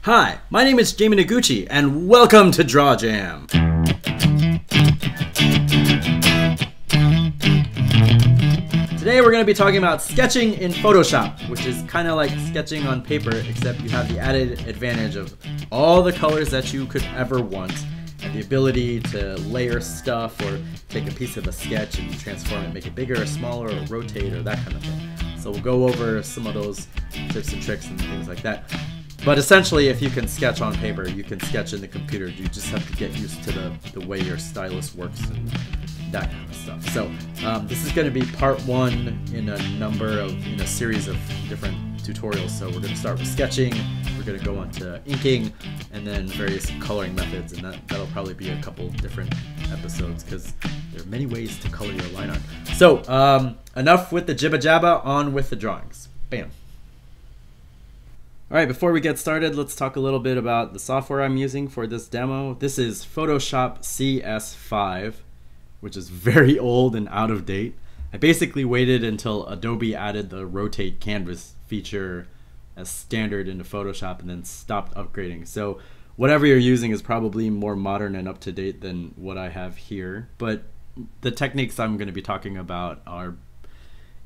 Hi, my name is Jamie Noguchi, and welcome to Draw Jam. Today we're going to be talking about sketching in Photoshop, which is kind of like sketching on paper, except you have the added advantage of all the colors that you could ever want, and the ability to layer stuff or take a piece of a sketch and transform it, make it bigger or smaller or rotate or that kind of thing. So we'll go over some of those tips and tricks and things like that. But essentially, if you can sketch on paper, you can sketch in the computer. You just have to get used to the way your stylus works and that kind of stuff. So this is going to be part one in a series of different tutorials. So we're going to start with sketching. We're going to go on to inking, and then various coloring methods, and that'll probably be a couple different episodes because there are many ways to color your line art. So enough with the jibba jabba, on with the drawings. Bam. Alright, before we get started, let's talk a little bit about the software I'm using for this demo. This is Photoshop CS5, which is very old and out of date. I basically waited until Adobe added the rotate canvas feature as standard into Photoshop and then stopped upgrading. So whatever you're using is probably more modern and up to date than what I have here. But the techniques I'm going to be talking about are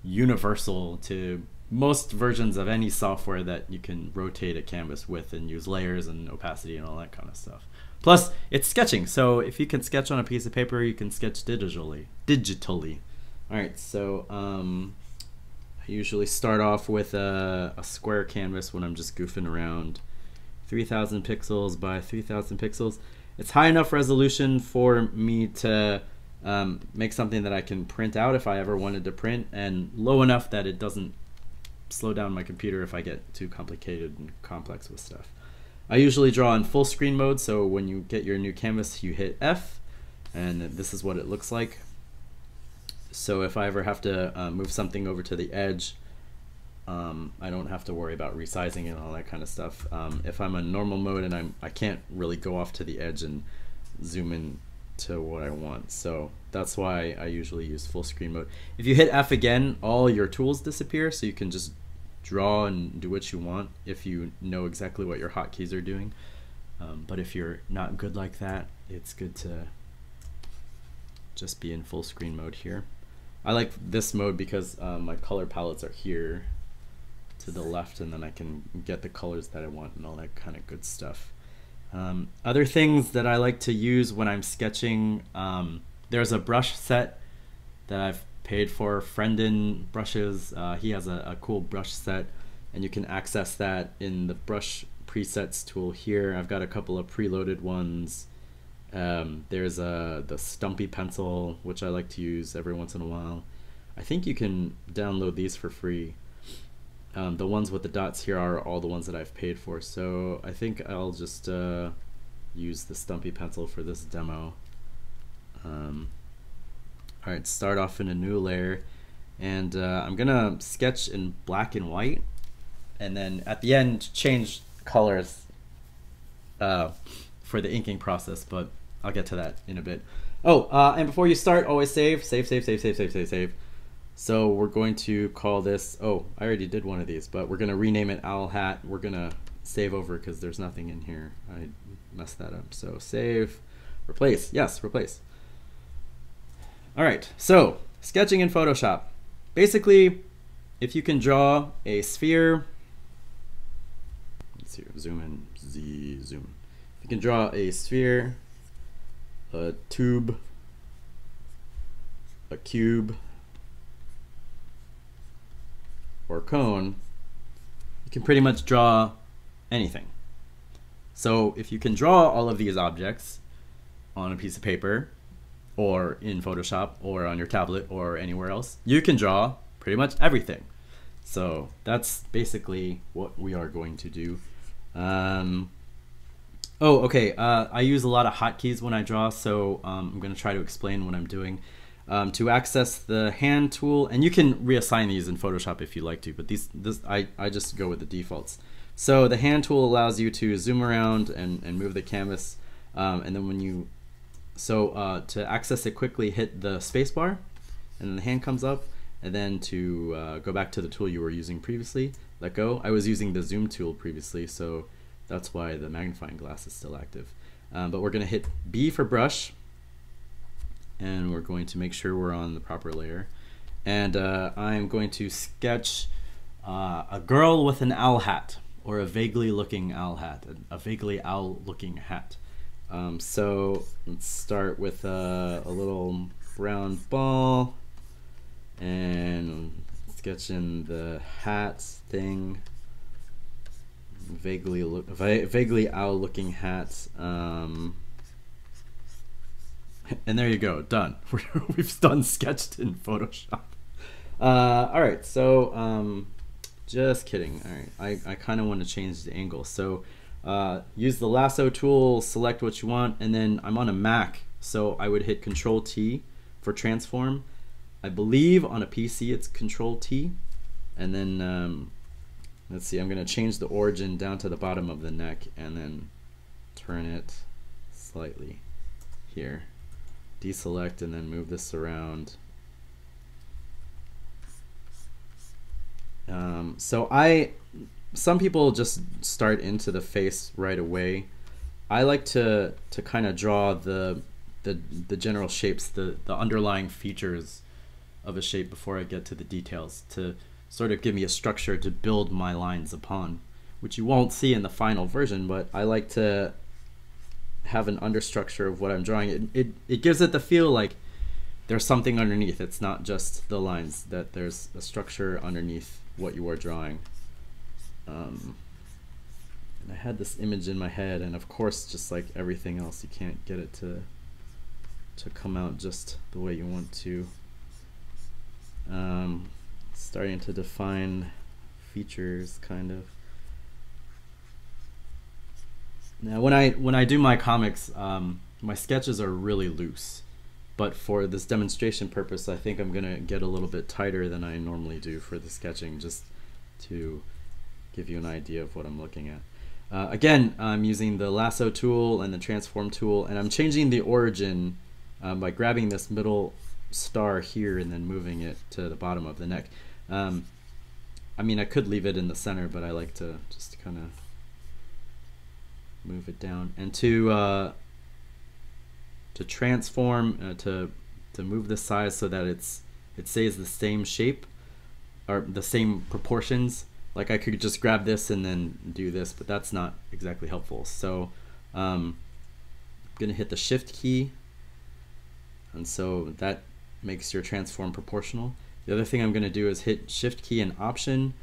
universal to most versions of any software that you can rotate a canvas with and use layers and opacity and all that kind of stuff. Plus, it's sketching, so if you can sketch on a piece of paper, you can sketch digitally. Alright, so I usually start off with a square canvas when I'm just goofing around. 3000 pixels by 3000 pixels. It's high enough resolution for me to make something that I can print out if I ever wanted to print, and low enough that it doesn't slow down my computer if I get too complicated and complex with stuff. I usually draw in full screen mode, so when you get your new canvas you hit F, and this is what it looks like. So if I ever have to move something over to the edge, I don't have to worry about resizing it and all that kind of stuff. If I'm in normal mode and I can't really go off to the edge and zoom in to what I want, so that's why I usually use full screen mode. If you hit F again, all your tools disappear, so you can just draw and do what you want if you know exactly what your hotkeys are doing. But if you're not good like that, it's good to just be in full screen mode here. I like this mode because my color palettes are here to the left, and then I can get the colors that I want and all that kind of good stuff. Other things that I like to use when I'm sketching, there's a brush set that I've paid for, Friendin brushes. He has a cool brush set, and you can access that in the brush presets tool here. I've got a couple of preloaded ones. There's the Stumpy pencil, which I like to use every once in a while. I think you can download these for free. The ones with the dots here are all the ones that I've paid for, so I think I'll just use the Stumpy pencil for this demo. Alright, start off in a new layer, and I'm gonna sketch in black and white, and then at the end change colors for the inking process, but I'll get to that in a bit. Oh, and before you start, always save. So we're going to call this, oh, I already did one of these, but we're going to rename it Owl Hat. We're going to save over because there's nothing in here. I messed that up. So save, replace. Yes, replace. All right, so sketching in Photoshop. Basically, if you can draw a sphere, let's see, zoom in, zoom. If you can draw a sphere, a tube, a cube, or cone, you can pretty much draw anything. So if you can draw all of these objects on a piece of paper, or in Photoshop, or on your tablet, or anywhere else, you can draw pretty much everything. So that's basically what we are going to do. Oh, okay, I use a lot of hotkeys when I draw, so I'm going to try to explain what I'm doing. To access the hand tool, and you can reassign these in Photoshop if you like to, but I just go with the defaults. So the hand tool allows you to zoom around and move the canvas, and then when you, to access it quickly, hit the spacebar, and then the hand comes up, and then to go back to the tool you were using previously, let go. I was using the zoom tool previously, so That's why the magnifying glass is still active. But we're going to hit B for brush, and we're going to make sure we're on the proper layer. And I'm going to sketch a girl with an owl hat, or a vaguely looking owl hat, a vaguely owl looking hat. So let's start with a little brown ball and sketch in the hat thing. Vaguely owl looking hat. And there you go, done. We've done sketched in Photoshop. All right, so just kidding. All right, I kind of want to change the angle. So use the lasso tool, select what you want, and then I'm on a Mac, so I would hit Control T for transform. I believe on a PC it's Control T, and then let's see, I'm going to change the origin down to the bottom of the neck and then turn it slightly here. Deselect and then move this around. Some people just start into the face right away. I like to kind of draw the general shapes, the underlying features of a shape before I get to the details, to sort of give me a structure to build my lines upon, which you won't see in the final version, but I like to have an understructure of what I'm drawing. It gives it the feel like there's something underneath. It's not just the lines, that there's a structure underneath what you are drawing. And I had this image in my head, and of course, just like everything else, you can't get it to come out just the way you want to. Starting to define features, kind of. Now, when I do my comics, my sketches are really loose, but for this demonstration purpose, I think I'm gonna get a little bit tighter than I normally do for the sketching, just to give you an idea of what I'm looking at. Again, I'm using the lasso tool and the transform tool, and I'm changing the origin by grabbing this middle star here and then moving it to the bottom of the neck. I mean, I could leave it in the center, but I like to just kind of move it down. And to transform, to move the size so that it stays the same shape or the same proportions. Like I could just grab this and then do this, but that's not exactly helpful. So I'm gonna hit the Shift key, and so that makes your transform proportional. The other thing I'm gonna do is hit Shift key and Option,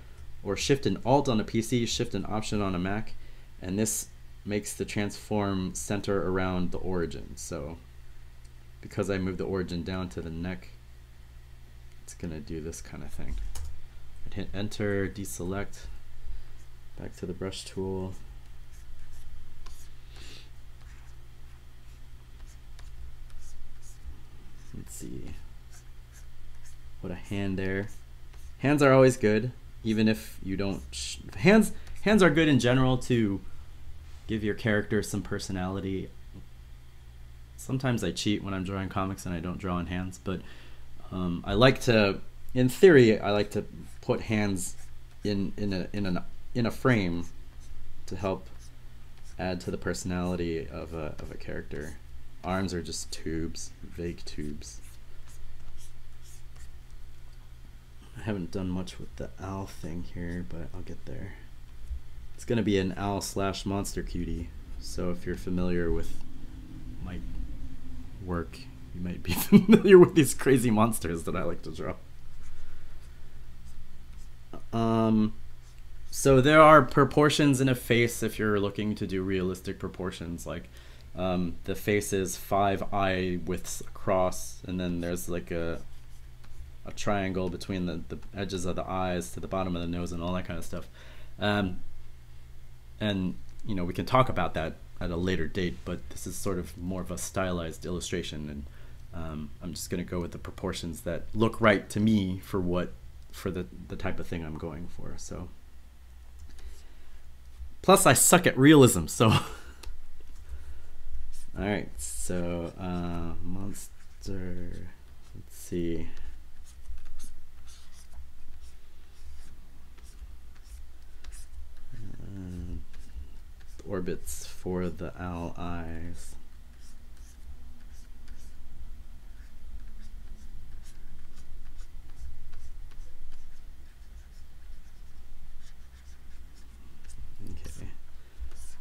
or Shift and Alt on a PC, Shift and Option on a Mac, and this makes the transform center around the origin. So because I moved the origin down to the neck, it's gonna do this kind of thing. I'd hit Enter, deselect, back to the brush tool. Let's see. Put a hand there. Hands are always good, even if you don't. Hands are good in general to give your character some personality. Sometimes I cheat when I'm drawing comics and I don't draw in hands, but I like to, in theory, I like to put hands in a frame to help add to the personality of a character. Arms are just tubes, vague tubes. I haven't done much with the owl thing here, but I'll get there. It's gonna be an owl / monster cutie, so if you're familiar with my work, you might be familiar with these crazy monsters that I like to draw. So there are proportions in a face if you're looking to do realistic proportions, like the face is 5 eye widths across, and then there's like a triangle between the edges of the eyes to the bottom of the nose and all that kind of stuff. And you know, we can talk about that at a later date, but this is sort of more of a stylized illustration, and I'm just going to go with the proportions that look right to me for the type of thing I'm going for. So plus I suck at realism, so all right, so monster, let's see. orbits for the owl eyes. Okay.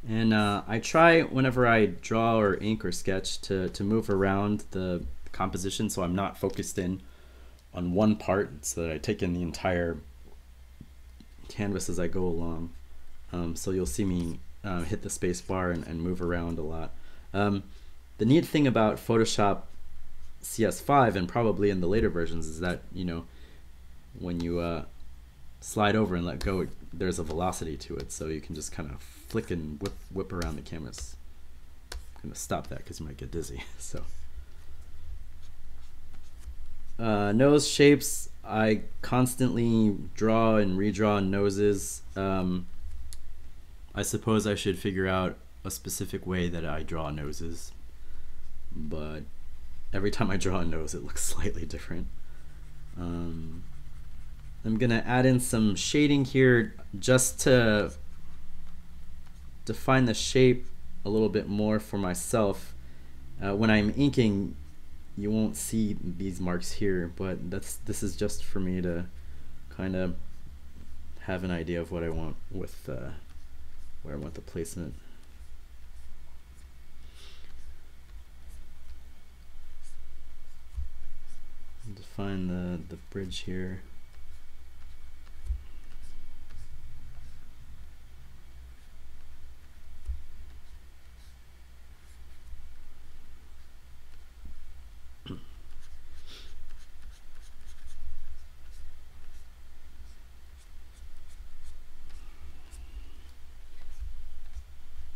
And I try whenever I draw or ink or sketch to move around the composition so I'm not focused in on one part, so that I take in the entire canvas as I go along. So you'll see me hit the space bar and move around a lot. The neat thing about Photoshop CS5 and probably in the later versions is that, you know, when you slide over and let go, there's a velocity to it, so you can just kind of flick and whip around the canvas. I'm gonna stop that because you might get dizzy. So nose shapes, I constantly draw and redraw noses. I suppose I should figure out a specific way that I draw noses, but every time I draw a nose it looks slightly different. I'm gonna add in some shading here just to define the shape a little bit more for myself. When I'm inking, you won't see these marks here, but this is just for me to kind of have an idea of what I want with where I want the placement. Define the bridge here.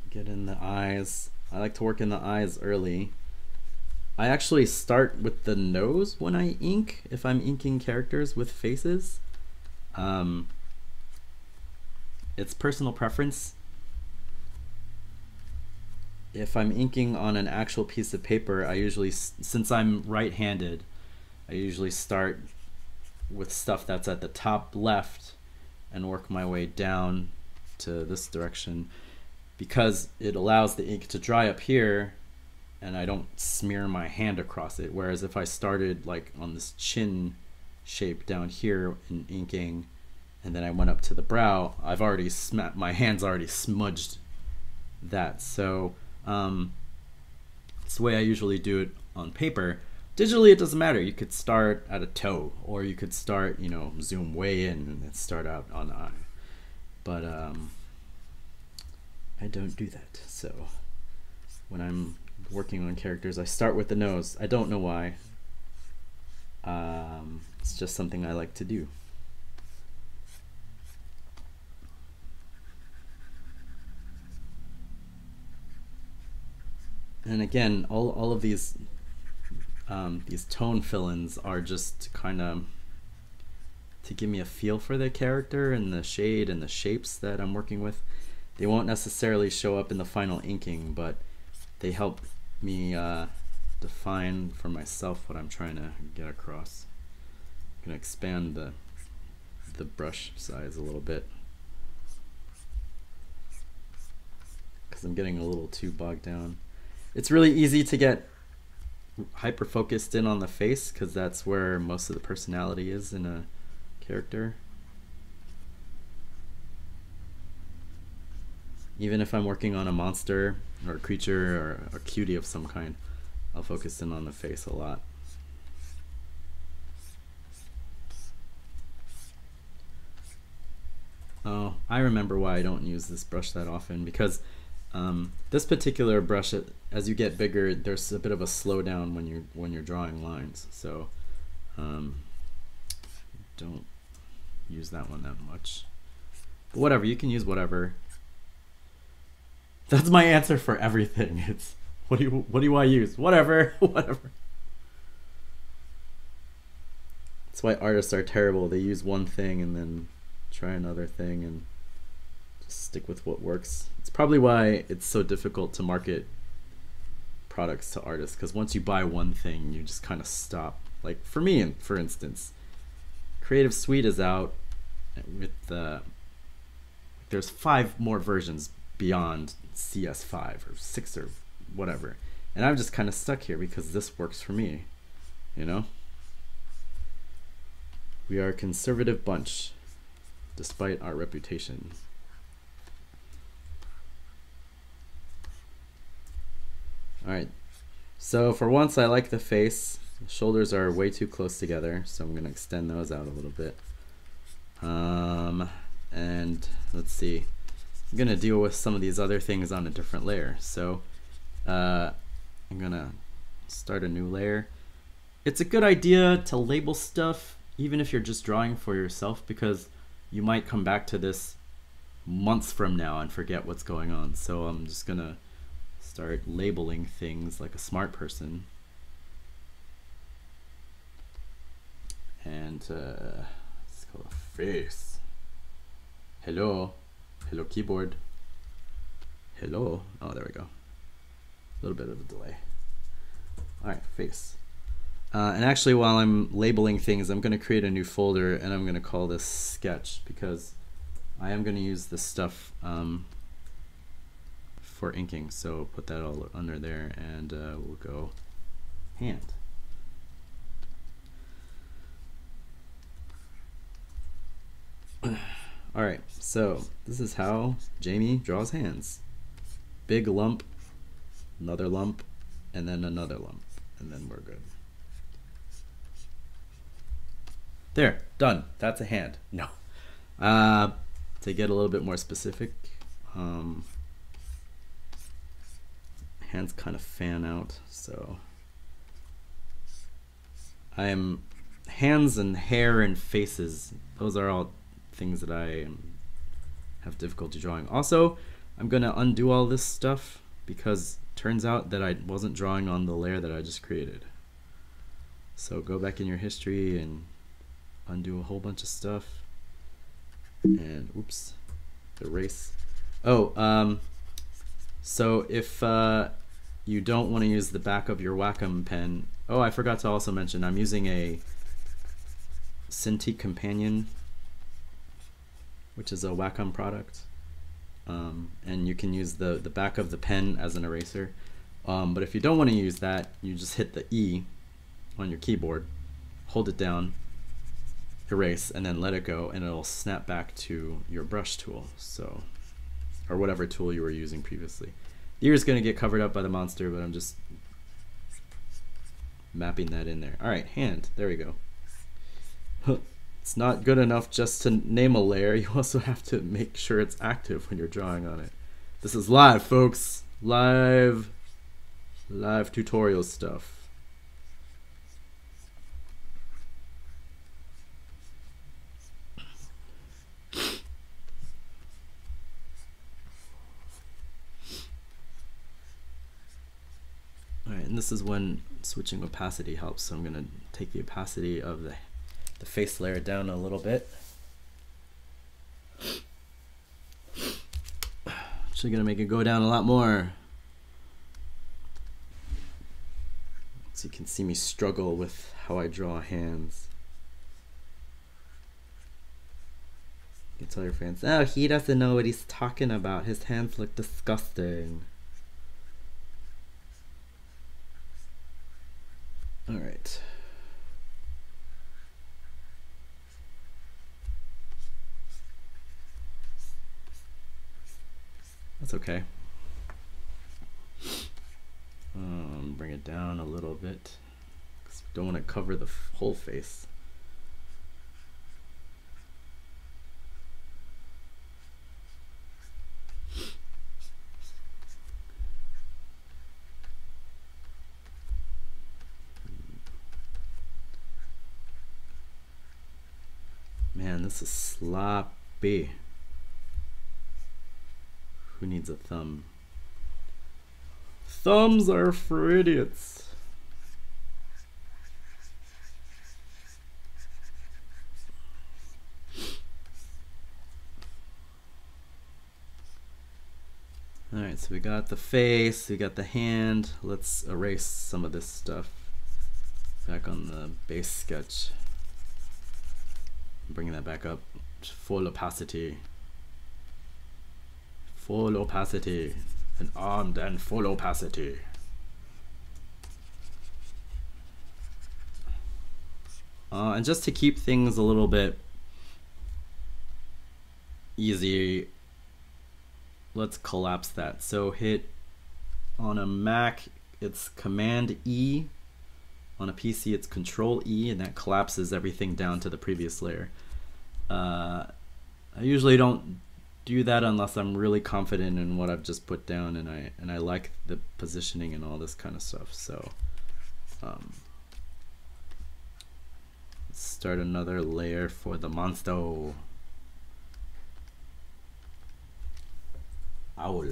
Get in the eyes. I like to work in the eyes early. I actually start with the nose when I ink, if I'm inking characters with faces. It's personal preference. If I'm inking on an actual piece of paper, I usually, since I'm right-handed, I usually start with stuff that's at the top left and work my way down to this direction, because it allows the ink to dry up here and I don't smear my hand across it. Whereas if I started like on this chin shape down here in inking and then I went up to the brow, I've already my hand's already smudged that. So it's the way I usually do it on paper. Digitally it doesn't matter. You could start at a toe, or you could start, you know, zoom way in and then start out on the eye. But I don't do that. So when I'm working on characters, I start with the nose. I don't know why. It's just something I like to do. And again, all of these tone fill-ins are just kind of to give me a feel for the character and the shade and the shapes that I'm working with. They won't necessarily show up in the final inking, but they help me define for myself what I'm trying to get across. I'm gonna expand the brush size a little bit because I'm getting a little too bogged down. It's really easy to get hyper focused in on the face because that's where most of the personality is in a character. Even if I'm working on a monster or a creature or a cutie of some kind, I'll focus in on the face a lot. Oh, I remember why I don't use this brush that often, because this particular brush, as you get bigger, there's a bit of a slowdown when you're drawing lines. So don't use that one that much. But whatever, you can use whatever. That's my answer for everything. It's what do I use? Whatever, whatever. That's why artists are terrible. They use one thing and then try another thing and just stick with what works. It's probably why it's so difficult to market products to artists, because once you buy one thing, you just kind of stop. Like for me, for instance, Creative Suite is out with there's 5 more versions beyond CS5 or 6 or whatever. And I'm just kind of stuck here because this works for me, you know? We are a conservative bunch, despite our reputation. Alright, so for once I like the face. The shoulders are way too close together, so I'm going to extend those out a little bit. And let's see. I'm going to deal with some of these other things on a different layer. So I'm going to start a new layer. It's a good idea to label stuff even if you're just drawing for yourself, because you might come back to this months from now and forget what's going on. So I'm just going to start labeling things like a smart person. And let's call it a face. Hello. Hello, keyboard. Hello. Oh, there we go. A little bit of a delay. All right, face. And actually, while I'm labeling things, I'm going to create a new folder, and I'm going to call this sketch, because I am going to use this stuff for inking. So put that all under there, and we'll go hand. Alright, so this is how Jamie draws hands. Big lump, another lump, and then another lump, and then we're good. There, done. That's a hand. No. To get a little bit more specific, hands kind of fan out, so hands and hair and faces, those are all things that I have difficulty drawing. Also, I'm going to undo all this stuff because it turns out that I wasn't drawing on the layer that I just created. So go back in your history and undo a whole bunch of stuff. And oops, erase. Oh, so if you don't want to use the back of your Wacom pen, oh, I forgot to also mention I'm using a Cintiq Companion, which is a Wacom product, and you can use the back of the pen as an eraser. But if you don't want to use that, you just hit the E on your keyboard, hold it down, erase, and then let it go, and it'll snap back to your brush tool, so, or whatever tool you were using previously. The ear is going to get covered up by the monster, but I'm just mapping that in there. All right, hand, there we go. It's not good enough just to name a layer, you also have to make sure it's active when you're drawing on it. This is live, folks. Live tutorial stuff. Alright, and this is when switching opacity helps, so I'm going to take the opacity of the face layer down a little bit. Actually gonna make it go down a lot more. So you can see me struggle with how I draw hands. You can tell your fans, oh, he doesn't know what he's talking about. His hands look disgusting. All right. That's okay. Bring it down a little bit, because we don't want to cover the whole face. Man, this is sloppy. Who needs a thumb? Thumbs are for idiots. Alright, so we got the face, we got the hand. Let's erase some of this stuff back on the base sketch. Bringing that back up to full opacity. Full opacity. And armed and full opacity. And just to keep things a little bit easy, let's collapse that. So hit on a Mac, it's Command E. On a PC, it's Control E, and that collapses everything down to the previous layer. I usually don't do that unless I'm really confident in what I've just put down, and I like the positioning and all this kind of stuff. So let's start another layer for the monster. Owl.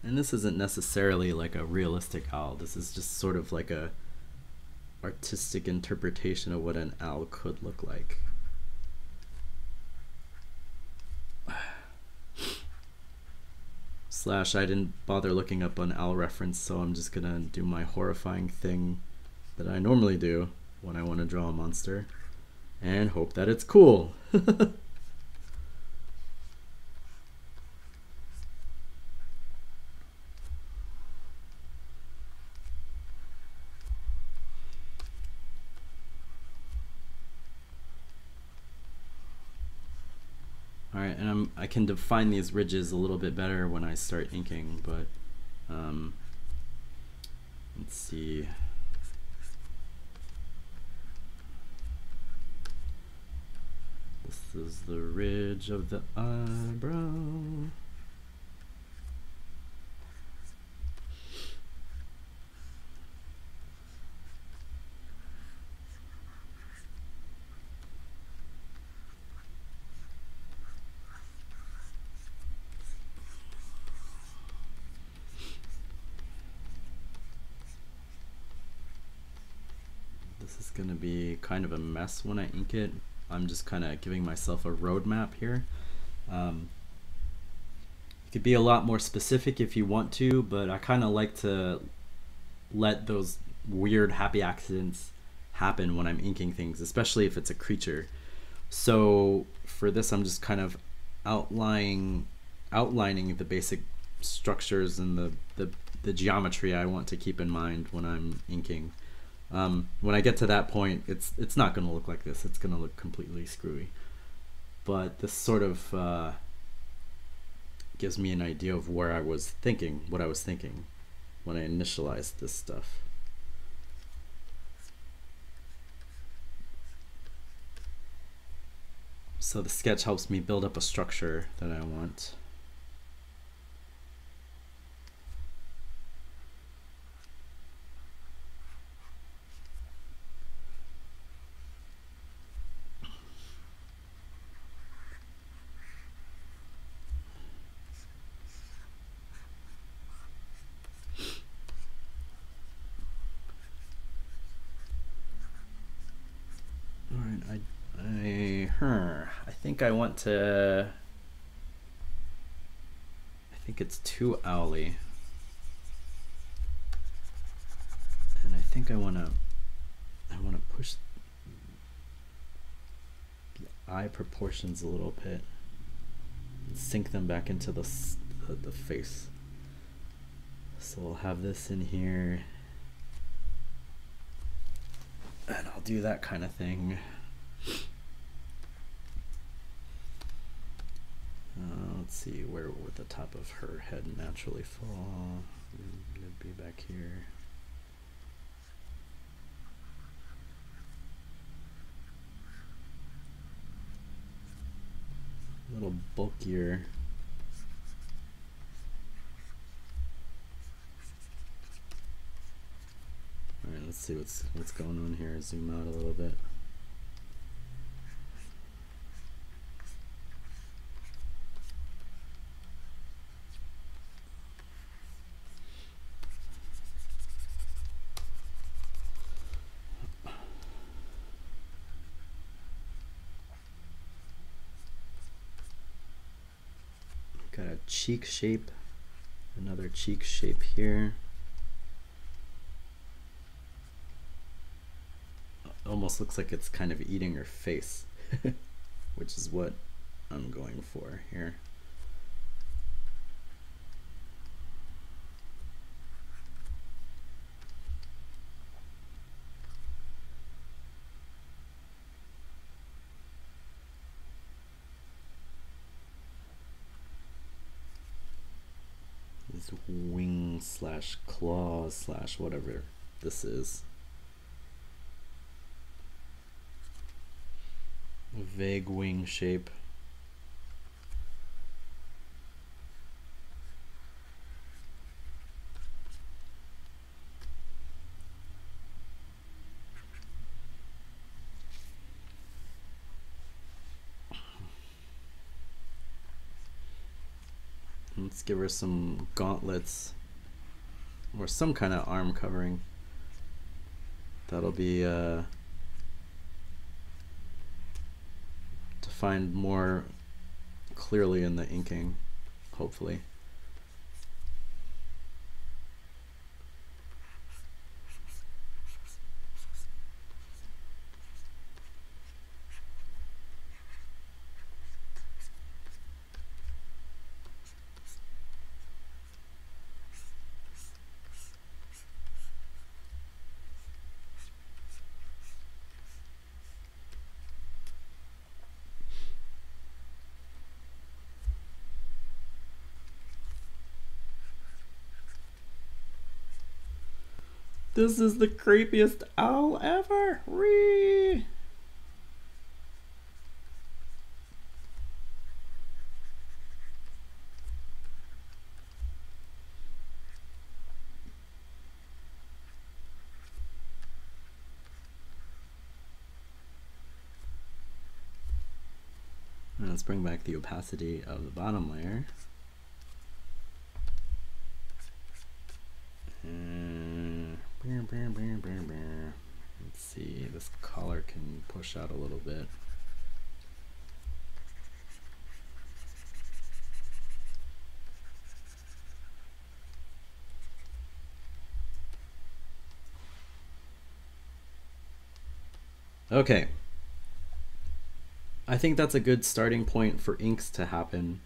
And this isn't necessarily like a realistic owl. This is just sort of like a artistic interpretation of what an owl could look like. Slash, I didn't bother looking up an owl reference, so I'm just gonna do my horrifying thing that I normally do when I want to draw a monster and hope that it's cool. Alright, and I can define these ridges a little bit better when I start inking, but let's see. This is the ridge of the eyebrow. Gonna be kind of a mess when I ink it. I'm just kind of giving myself a roadmap here. You could be a lot more specific if you want to, but I kind of like to let those weird happy accidents happen when I'm inking things, especially if it's a creature. So for this, I'm just kind of outlining the basic structures and the geometry I want to keep in mind when I'm inking. When I get to that point, it's not going to look like this. It's going to look completely screwy. But this sort of gives me an idea of where I was thinking, what I was thinking when I initialized this stuff. So the sketch helps me build up a structure that I want. I think I want to. I think it's too owly, and I think I want to push the eye proportions a little bit, and sink them back into the face. So we'll have this in here, and I'll do that kind of thing. Let's see, where would the top of her head naturally fall? It'd be back here. A little bulkier. All right, let's see what's going on here. Zoom out a little bit. Got a cheek shape, another cheek shape here. almost looks like it's kind of eating her face, which is what I'm going for here. These wings slash claws slash whatever this is. A vague wing shape. Let's give her some gauntlets or some kind of arm covering. That'll be defined more clearly in the inking, hopefully. This is the creepiest owl ever. Whee! Let's bring back the opacity of the bottom layer. Let's see, this collar can push out a little bit. Okay. I think that's a good starting point for inks to happen.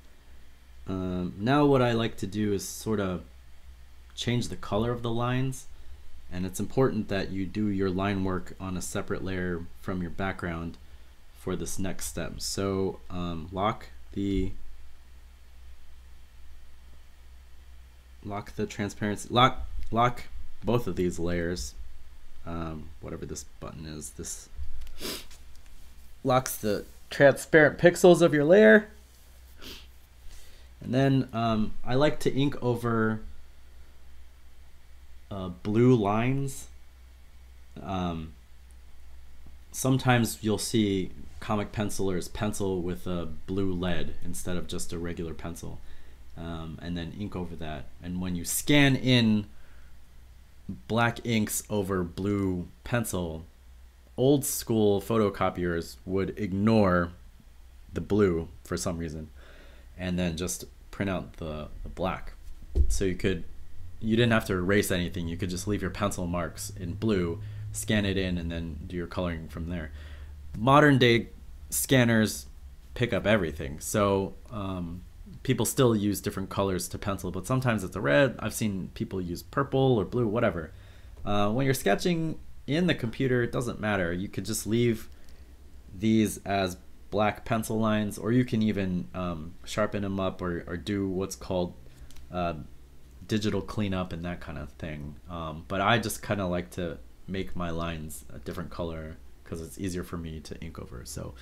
Now what I like to do is sort of change the color of the lines, and it's important that you do your line work on a separate layer from your background for this next step. So lock the transparency, lock both of these layers, whatever this button is. This locks the transparent pixels of your layer. And then I like to ink over blue lines. Sometimes you'll see comic pencilers pencil with a blue lead instead of just a regular pencil, and then ink over that. And when you scan in black inks over blue pencil, old school photocopiers would ignore the blue for some reason and then just print out the black. So you didn't have to erase anything. You could just leave your pencil marks in blue, scan it in, and then do your coloring from there. Modern day scanners pick up everything. So people still use different colors to pencil, but sometimes it's a red. I've seen people use purple or blue, whatever. When you're sketching in the computer, it doesn't matter. You could just leave these as black pencil lines, or you can even sharpen them up or do what's called digital cleanup and that kind of thing. But I just kind of like to make my lines a different color because it's easier for me to ink over. So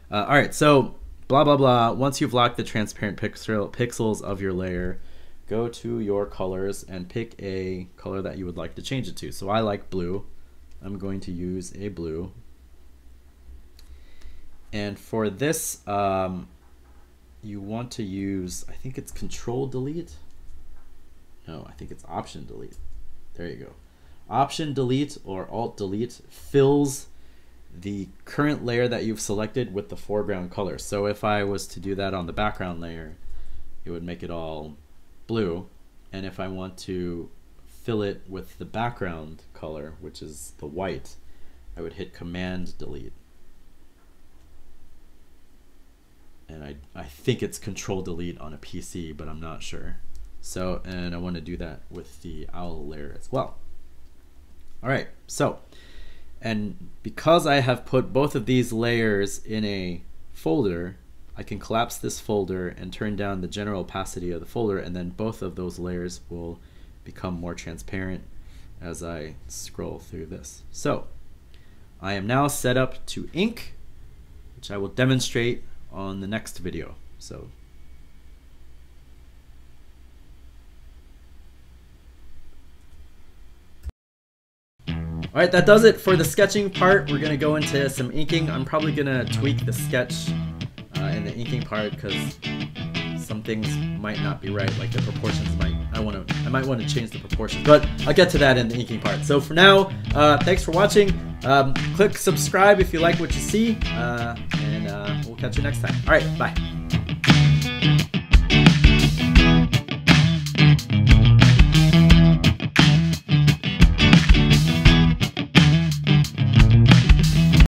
all right, so blah blah blah. Once you've locked the transparent pixels of your layer, go to your colors and pick a color that you would like to change it to. So I like blue. I'm going to use a blue. And for this, you want to use, I think it's Control Delete. No, I think it's Option Delete. There you go. Option Delete or Alt Delete fills the current layer that you've selected with the foreground color. So if I was to do that on the background layer, it would make it all blue. And if I want to fill it with the background color, which is the white, I would hit Command Delete. And I think it's Control Delete on a PC, but I'm not sure. So, and I want to do that with the owl layer as well. All right, so, and because I have put both of these layers in a folder, I can collapse this folder and turn down the general opacity of the folder, and then both of those layers will become more transparent as I scroll through this. So, I am now set up to ink, which I will demonstrate on the next video. So alright, that does it for the sketching part. We're gonna go into some inking. I'm probably gonna tweak the sketch in the inking part because some things might not be right, like the proportions I might want to change the proportions, but I'll get to that in the inking part. So for now, thanks for watching. Click subscribe if you like what you see, and we'll catch you next time. All right, bye.